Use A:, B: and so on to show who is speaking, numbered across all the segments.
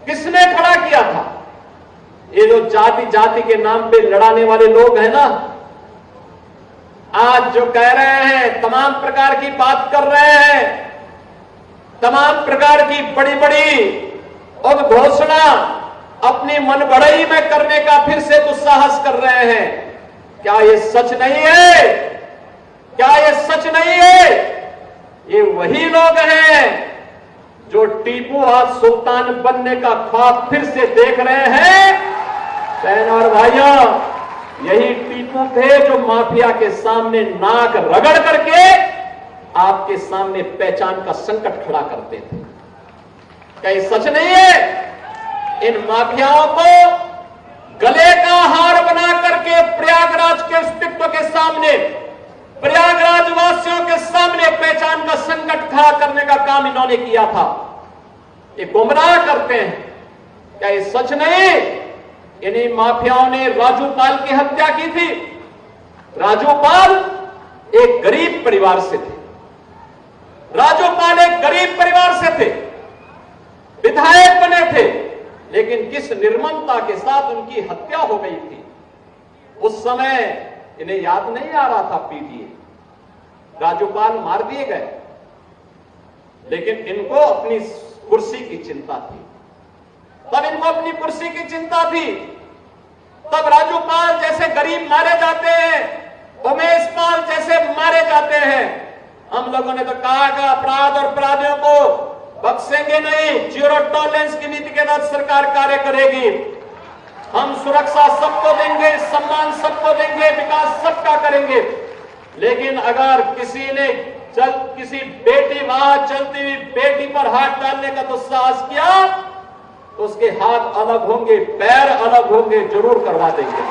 A: किसने खड़ा किया था? ये जो जाति जाति के नाम पे लड़ाने वाले लोग हैं ना, आज जो कह रहे हैं, तमाम प्रकार की बात कर रहे हैं, तमाम प्रकार की बड़ी बड़ी उद्घोषणा अपनी मनगढ़ई में करने का फिर से दुस्साहस कर रहे हैं। क्या ये सच नहीं है? क्या ये सच नहीं है? ये वही लोग हैं जो टीपू आज सुल्तान बनने का ख्वाब फिर से देख रहे हैं। बहन और भाइयों, यही टीपू थे जो माफिया के सामने नाक रगड़ करके आपके सामने पहचान का संकट खड़ा करते थे। क्या ये सच नहीं है? इन माफियाओं को गले का हार बना करके प्रयागराज के अस्तित्व के सामने, प्रयागराज वासियों के सामने पहचान का संकट खड़ा करने का काम इन्होंने किया था। ये गुमराह करते हैं। क्या ये सच नहीं? इन्हीं माफियाओं ने राजू पाल की हत्या की थी। राजू पाल एक गरीब परिवार से थे। राजू पाल एक गरीब परिवार से थे, विधायक बने थे, लेकिन किस निर्ममता के साथ उनकी हत्या हो गई थी। उस समय इन्हें याद नहीं आ रहा था पीटीए, राजूपाल मार दिए गए, लेकिन इनको अपनी कुर्सी की चिंता थी। तब इनको अपनी कुर्सी की चिंता थी। तब राजूपाल जैसे गरीब मारे जाते हैं, उमेश पाल जैसे मारे जाते हैं। हम लोगों ने तो कहा कि अपराध और अपराधियों को बख्शेंगे नहीं, जीरो टॉलरेंस की नीति के तहत सरकार कार्य करेगी। हम सुरक्षा सबको देंगे, सम्मान सबको देंगे, विकास सबका करेंगे। लेकिन अगर किसी ने किसी बेटी वहां चलती हुई बेटी पर हाथ डालने का दुस्साहस किया तो उसके हाथ अलग होंगे, पैर अलग होंगे, जरूर करवा देंगे।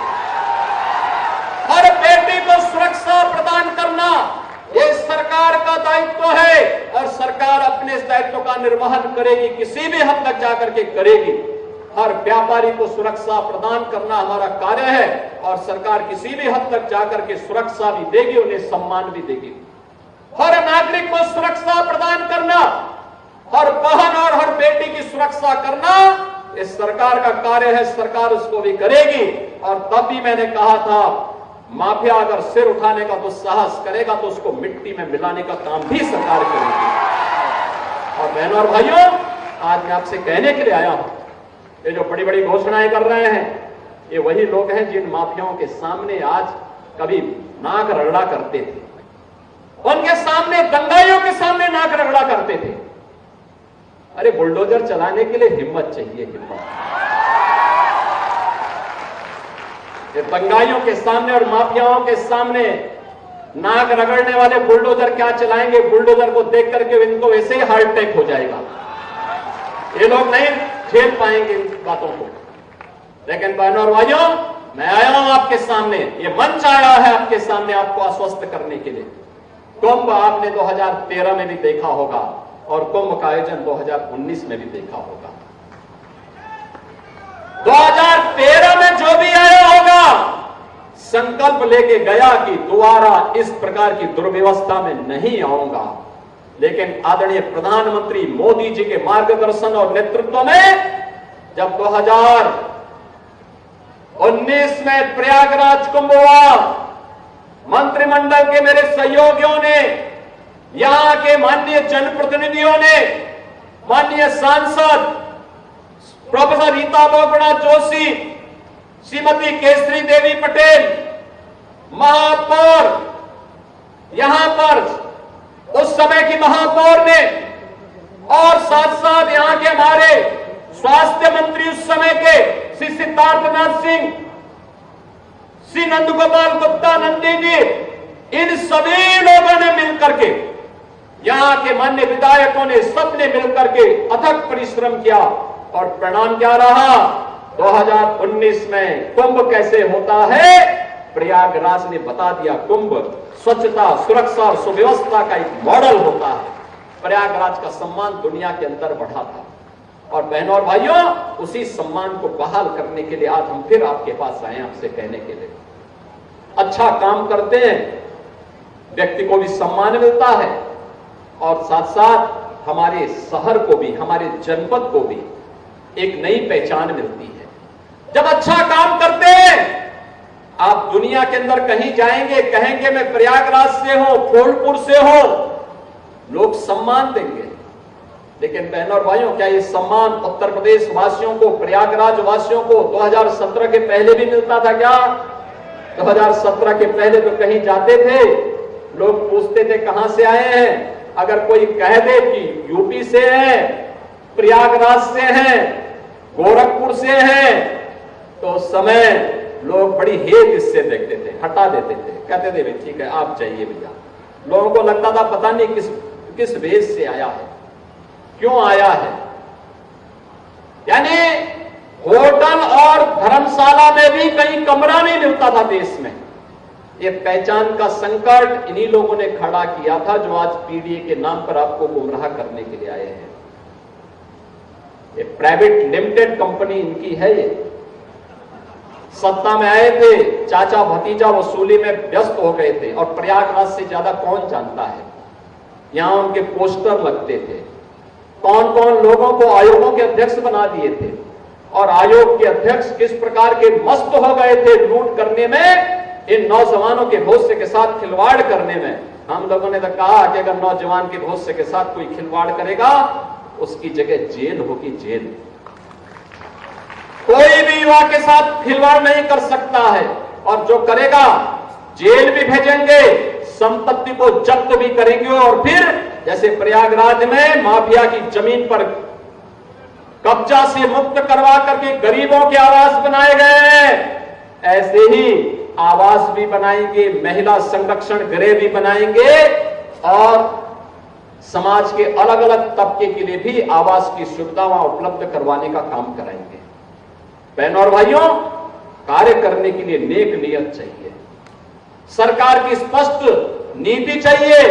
A: हर बेटी को सुरक्षा प्रदान करना ये सरकार का दायित्व है और सरकार अपने इस दायित्व का निर्वहन करेगी, किसी भी हद तक जाकर के करेगी। हर व्यापारी को सुरक्षा प्रदान करना हमारा कार्य है और सरकार किसी भी हद तक जाकर के सुरक्षा भी देगी, उन्हें सम्मान भी देगी। हर नागरिक को सुरक्षा प्रदान करना, हर बहन और हर बेटी की सुरक्षा करना इस सरकार का कार्य है, सरकार उसको भी करेगी। और तब भी मैंने कहा था, माफिया अगर सिर उठाने का दुस्साहस करेगा तो उसको मिट्टी में मिलाने का काम भी सरकार करेगी। और बहनों और भाइयों, आज मैं आपसे कहने के लिए आया हूं, ये जो बड़ी बड़ी घोषणाएं कर रहे हैं, ये वही लोग हैं जिन माफियाओं के सामने आज कभी नाक रगड़ा करते थे, उनके सामने, दंगाइयों के सामने नाक रगड़ा करते थे। अरे बुलडोजर चलाने के लिए हिम्मत चाहिए, हिम्मत। ये दंगाइयों के सामने और माफियाओं के सामने नाक रगड़ने वाले बुलडोजर क्या चलाएंगे? बुलडोजर को देख करके इनको वैसे ही हार्ट अटैक हो जाएगा। ये लोग नहीं झेल पाएंगे इन बातों को। लेकिन बहनों और भाइयों, मैं आया हूं आपके सामने, ये मंच आया है आपके सामने आपको आश्वस्त करने के लिए। कुंभ आपने 2013 में भी देखा होगा और कुंभ का आयोजन 2019 में भी देखा होगा। 2013 में जो भी आया होगा संकल्प लेके गया कि दोबारा इस प्रकार की दुर्व्यवस्था में नहीं आऊंगा। लेकिन आदरणीय प्रधानमंत्री मोदी जी के मार्गदर्शन और नेतृत्व में जब 2019 में प्रयागराज कुंभ हुआ, मंत्रिमंडल के मेरे सहयोगियों ने, यहां के माननीय जनप्रतिनिधियों ने, माननीय सांसद प्रोफेसर रीता बहुगुणा जोशी, श्रीमती केसरी देवी पटेल, महापौर, यहां पर उस समय की महापौर ने, और साथ साथ यहां के हमारे स्वास्थ्य मंत्री उस समय के श्री सिद्धार्थनाथ सिंह, श्री नंदगोपाल गुप्ता नंदी जी, इन सभी लोगों ने मिलकर के, यहां के मान्य विधायकों ने, सबने मिलकर के अथक परिश्रम किया और परिणाम क्या रहा? 2019 में कुंभ कैसे होता है प्रयागराज ने बता दिया। कुंभ स्वच्छता, सुरक्षा और सुव्यवस्था का एक मॉडल होता है। प्रयागराज का सम्मान दुनिया के अंदर बढ़ा था। और बहनों और भाइयों, उसी सम्मान को बहाल करने के लिए आज हम फिर आपके पास आए, आपसे कहने के लिए अच्छा काम करते हैं, व्यक्ति को भी सम्मान मिलता है और साथ साथ हमारे शहर को भी, हमारे जनपद को भी एक नई पहचान मिलती है। जब अच्छा काम करते हैं, आप दुनिया के अंदर कहीं जाएंगे, कहेंगे मैं प्रयागराज से हूं, फूलपुर से हूं, लोग सम्मान देंगे। लेकिन बहनों और भाइयों, क्या ये सम्मान उत्तर प्रदेश वासियों को, प्रयागराज वासियों को 2017 के पहले भी मिलता था क्या? 2017 के पहले तो कहीं जाते थे, लोग पूछते थे कहां से आए हैं। अगर कोई कह दे कि यूपी से है, प्रयागराज से हैं, गोरखपुर से हैं, तो उस समय लोग बड़ी हेत इससे देखते थे, हटा देते थे, कहते थे ठीक है आप चाहिए भैया। लोगों को लगता था पता नहीं किस वेश से आया है, क्यों आया है। यानी होटल और धर्मशाला में भी कहीं कमरा नहीं मिलता था देश में। ये पहचान का संकट इन्हीं लोगों ने खड़ा किया था, जो आज पीडीए के नाम पर आपको गुमराह करने के लिए आए हैं। ये प्राइवेट लिमिटेड कंपनी इनकी है। ये सत्ता में आए थे, चाचा भतीजा वसूली में व्यस्त हो गए थे, और प्रयागराज से ज्यादा कौन जानता है। यहां उनके पोस्टर लगते थे, कौन कौन लोगों को आयोगों के अध्यक्ष बना दिए थे, और आयोग के अध्यक्ष किस प्रकार के मस्त हो गए थे लूट करने में, इन नौजवानों के भविष्य के साथ खिलवाड़ करने में। हम लोगों ने तो कहा कि अगर नौजवान के भविष्य के साथ कोई खिलवाड़ करेगा, उसकी जगह जेल होगी, जेल। कोई भी युवा के साथ खिलवाड़ नहीं कर सकता है, और जो करेगा जेल भी भेजेंगे, संपत्ति को जब्त भी करेंगे, और फिर जैसे प्रयागराज में माफिया की जमीन पर कब्जा से मुक्त करवा करके गरीबों के आवास बनाए गए हैं, ऐसे ही आवास भी बनाएंगे, महिला संरक्षण गृह भी बनाएंगे, और समाज के अलग अलग तबके के लिए भी आवास की सुविधा वहां उपलब्ध करवाने का काम कराएंगे। बहनों और भाइयों, कार्य करने के लिए नेक नियत चाहिए, सरकार की स्पष्ट नीति चाहिए,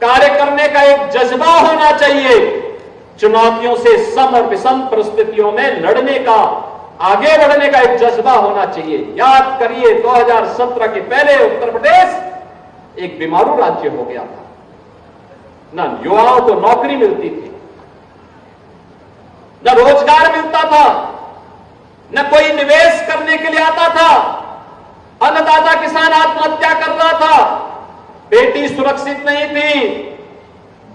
A: कार्य करने का एक जज्बा होना चाहिए, चुनौतियों से सम और विषम परिस्थितियों में लड़ने का, आगे बढ़ने का एक जज्बा होना चाहिए। याद करिए 2017 के पहले उत्तर प्रदेश एक बीमारू राज्य हो गया था, न युवाओं को नौकरी मिलती थी, न रोजगार मिलता था, न कोई निवेश करने के लिए आता था, अन्नदाता किसान आत्महत्या कर रहा था, बेटी सुरक्षित नहीं थी,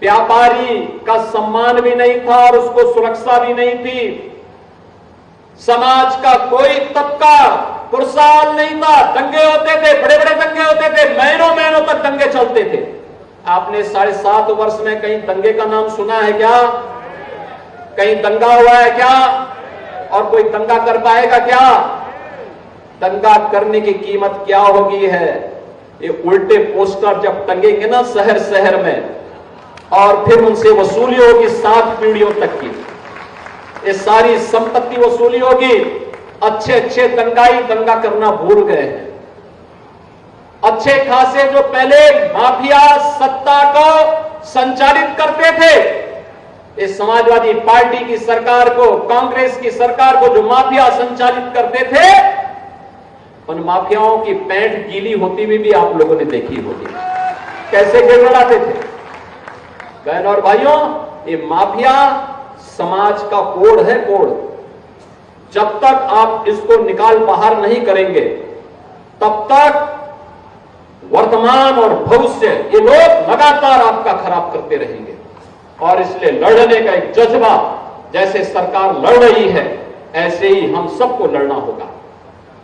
A: व्यापारी का सम्मान भी नहीं था और उसको सुरक्षा भी नहीं थी, समाज का कोई तबका खुशहाल नहीं था, दंगे होते थे, बड़े बड़े दंगे होते थे, महीनों महीनों तक दंगे चलते थे। आपने 7.5 वर्ष में कहीं दंगे का नाम सुना है क्या? कहीं दंगा हुआ है क्या? और कोई दंगा कर पाएगा क्या? दंगा करने की कीमत क्या होगी है? ये उल्टे पोस्टर जब टंगेंगे ना शहर शहर में, और फिर उनसे वसूली होगी 7 पीढ़ियों तक की, ये सारी संपत्ति वसूली होगी। अच्छे अच्छे दंगाई दंगा करना भूल गए हैं। अच्छे खासे जो पहले माफिया सत्ता को संचालित करते थे, इस समाजवादी पार्टी की सरकार को, कांग्रेस की सरकार को जो माफिया संचालित करते थे, उन माफियाओं की पैंट गीली होती हुई भी आप लोगों ने देखी होगी, कैसे गिड़गिड़ाते थे। बहनों और भाइयों, ये माफिया समाज का कोड है, कोड। जब तक आप इसको निकाल बाहर नहीं करेंगे, तब तक वर्तमान और भविष्य ये लोग लगातार आपका खराब करते रहेंगे। और इसलिए लड़ने का एक जज्बा, जैसे सरकार लड़ रही है, ऐसे ही हम सबको लड़ना होगा।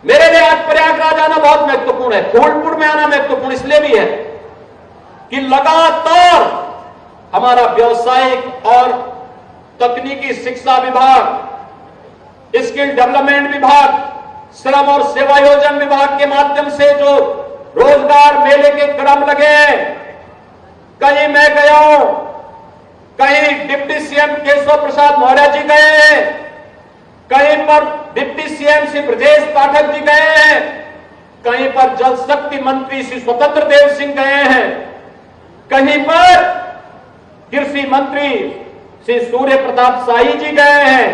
A: मेरे लिए आज प्रयागराज आना बहुत महत्वपूर्ण है, फूलपुर में आना महत्वपूर्ण इसलिए भी है कि लगातार हमारा व्यावसायिक और तकनीकी शिक्षा विभाग, स्किल डेवलपमेंट विभाग, श्रम और सेवायोजन विभाग के माध्यम से जो रोजगार मेले के क्रम लगे, कहीं मैं गया हूं, कहीं डिप्टी सीएम केशव प्रसाद मौर्य जी गए हैं, कहीं पर डिप्टी सीएम श्री ब्रजेश पाठक जी गए हैं, कहीं पर जल शक्ति मंत्री श्री स्वतंत्र देव सिंह गए हैं, कहीं पर कृषि मंत्री श्री सूर्य प्रताप शाही जी गए हैं,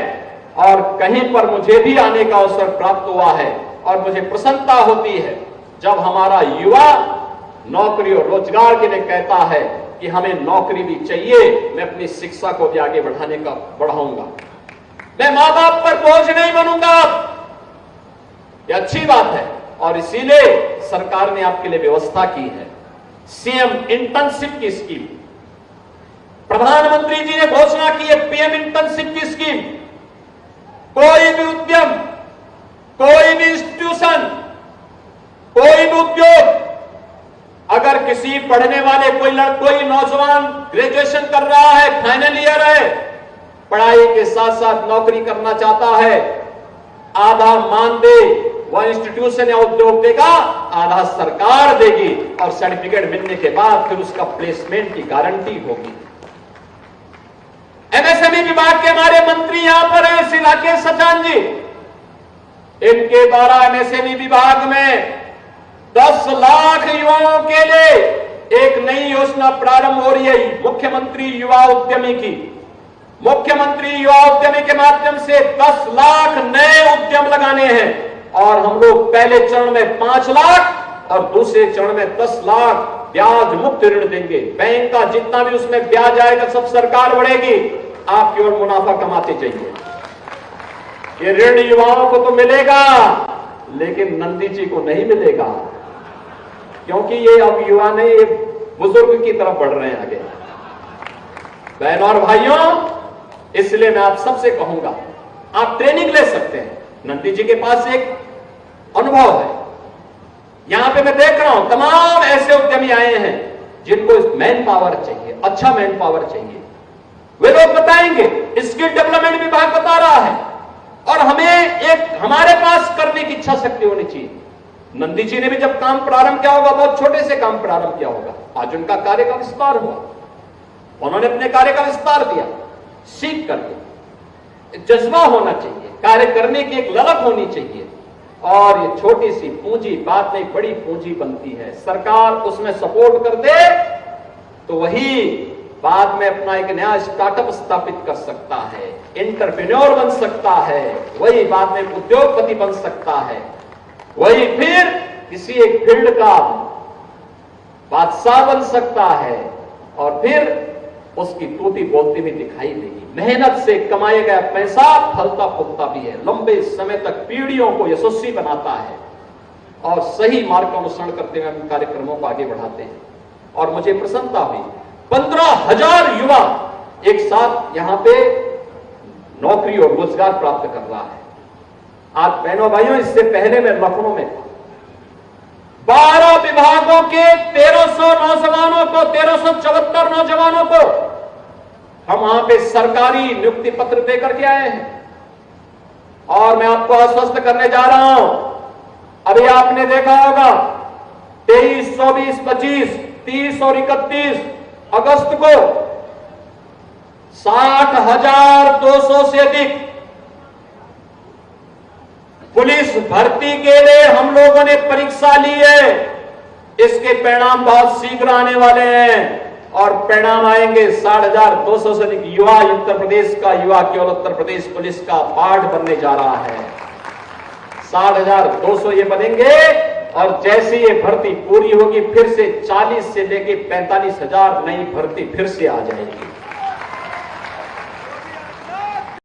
A: और कहीं पर मुझे भी आने का अवसर प्राप्त हुआ है। और मुझे प्रसन्नता होती है जब हमारा युवा नौकरी और रोजगार के लिए कहता है कि हमें नौकरी भी चाहिए, मैं अपनी शिक्षा को भी आगे बढ़ाऊंगा। मैं मां बाप पर बोझ नहीं बनूंगा। यह अच्छी बात है और इसीलिए सरकार ने आपके लिए व्यवस्था की है सीएम इंटर्नशिप की स्कीम। प्रधानमंत्री जी ने घोषणा की है पीएम इंटर्नशिप की स्कीम। कोई भी उद्यम, कोई भी इंस्टीट्यूशन, कोई भी उद्योग, अगर किसी पढ़ने वाले कोई नौजवान ग्रेजुएशन कर रहा है, फाइनल ईयर है, पढ़ाई के साथ साथ नौकरी करना चाहता है, आधा मानदेय वह इंस्टीट्यूशन या उद्योग देगा, आधा सरकार देगी और सर्टिफिकेट मिलने के बाद फिर उसका प्लेसमेंट की गारंटी होगी। एमएसएमई विभाग के हमारे मंत्री यहां पर हैं श्री राकेश सचान जी। इनके द्वारा एमएसएमई विभाग में 10 लाख युवाओं के लिए एक नई योजना प्रारंभ हो रही है, मुख्यमंत्री युवा उद्यमी की। मुख्यमंत्री युवा उद्यमी के माध्यम से 10 लाख नए उद्यम लगाने हैं और हम लोग पहले चरण में 5 लाख और दूसरे चरण में 10 लाख ब्याज मुक्त ऋण देंगे। बैंक का जितना भी उसमें ब्याज आएगा सब सरकार बढ़ेगी, आप केवल मुनाफा कमाते जाइए। ये ऋण युवाओं को तो मिलेगा लेकिन नंदी जी को नहीं मिलेगा, क्योंकि ये अब युवा नहीं, ये बुजुर्ग की तरफ बढ़ रहे हैं आगे। बहनों और भाइयों, इसलिए मैं आप सबसे कहूंगा आप ट्रेनिंग ले सकते हैं। नंदी जी के पास एक अनुभव है, यहां पे मैं देख रहा हूं तमाम ऐसे उद्यमी आए हैं जिनको मैन पावर चाहिए, अच्छा मैन पावर चाहिए। वे लोग बताएंगे, स्किल डेवलपमेंट विभाग बता रहा है और हमें एक हमारे पास करने की इच्छा शक्ति होनी चाहिए। नंदी जी ने भी जब काम प्रारंभ किया होगा, बहुत छोटे से काम प्रारंभ किया होगा, आज उनका कार्य का विस्तार हुआ, उन्होंने अपने कार्य का विस्तार दिया। सीख करके जज्बा होना चाहिए, कार्य करने की एक ललक होनी चाहिए और ये छोटी सी पूंजी बात नहीं, बड़ी पूंजी बनती है। सरकार उसमें सपोर्ट कर दे तो वही बाद में अपना एक नया स्टार्टअप स्थापित कर सकता है, एंटरप्रेन्योर बन सकता है, वही बाद में उद्योगपति बन सकता है, वही फिर किसी एक फील्ड का बादशाह बन सकता है और फिर उसकी तूती बोलती भी दिखाई देगी। मेहनत से कमाया गया पैसा फलता फूलता भी है, लंबे समय तक पीढ़ियों को यशस्वी बनाता है और सही मार्ग का अनुसरण करते हुए हम कार्यक्रमों को आगे बढ़ाते हैं। और मुझे प्रसन्नता हुई 15,000 युवा एक साथ यहां पे नौकरी और रोजगार प्राप्त कर रहा है। आज बहनों भाइयों, इससे पहले मैं लखनऊ में 12 विभागों के 1300 नौजवानों को, 1374 नौजवानों को हम वहां पे सरकारी नियुक्ति पत्र देकर के आए हैं और मैं आपको आश्वस्त करने जा रहा हूं। अभी आपने देखा होगा 23, 24, 25, 30 और 31 अगस्त को 60,200 से अधिक पुलिस भर्ती के लिए हम लोगों ने परीक्षा ली है। इसके परिणाम बहुत शीघ्र आने वाले हैं और परिणाम आएंगे। 60,200 से अधिक युवा, उत्तर प्रदेश का युवा केवल उत्तर प्रदेश पुलिस का पार्ट बनने जा रहा है। 60,200 ये बनेंगे और जैसे ये भर्ती पूरी होगी फिर से 40 से लेकर 45,000 नई भर्ती फिर से आ जाएगी।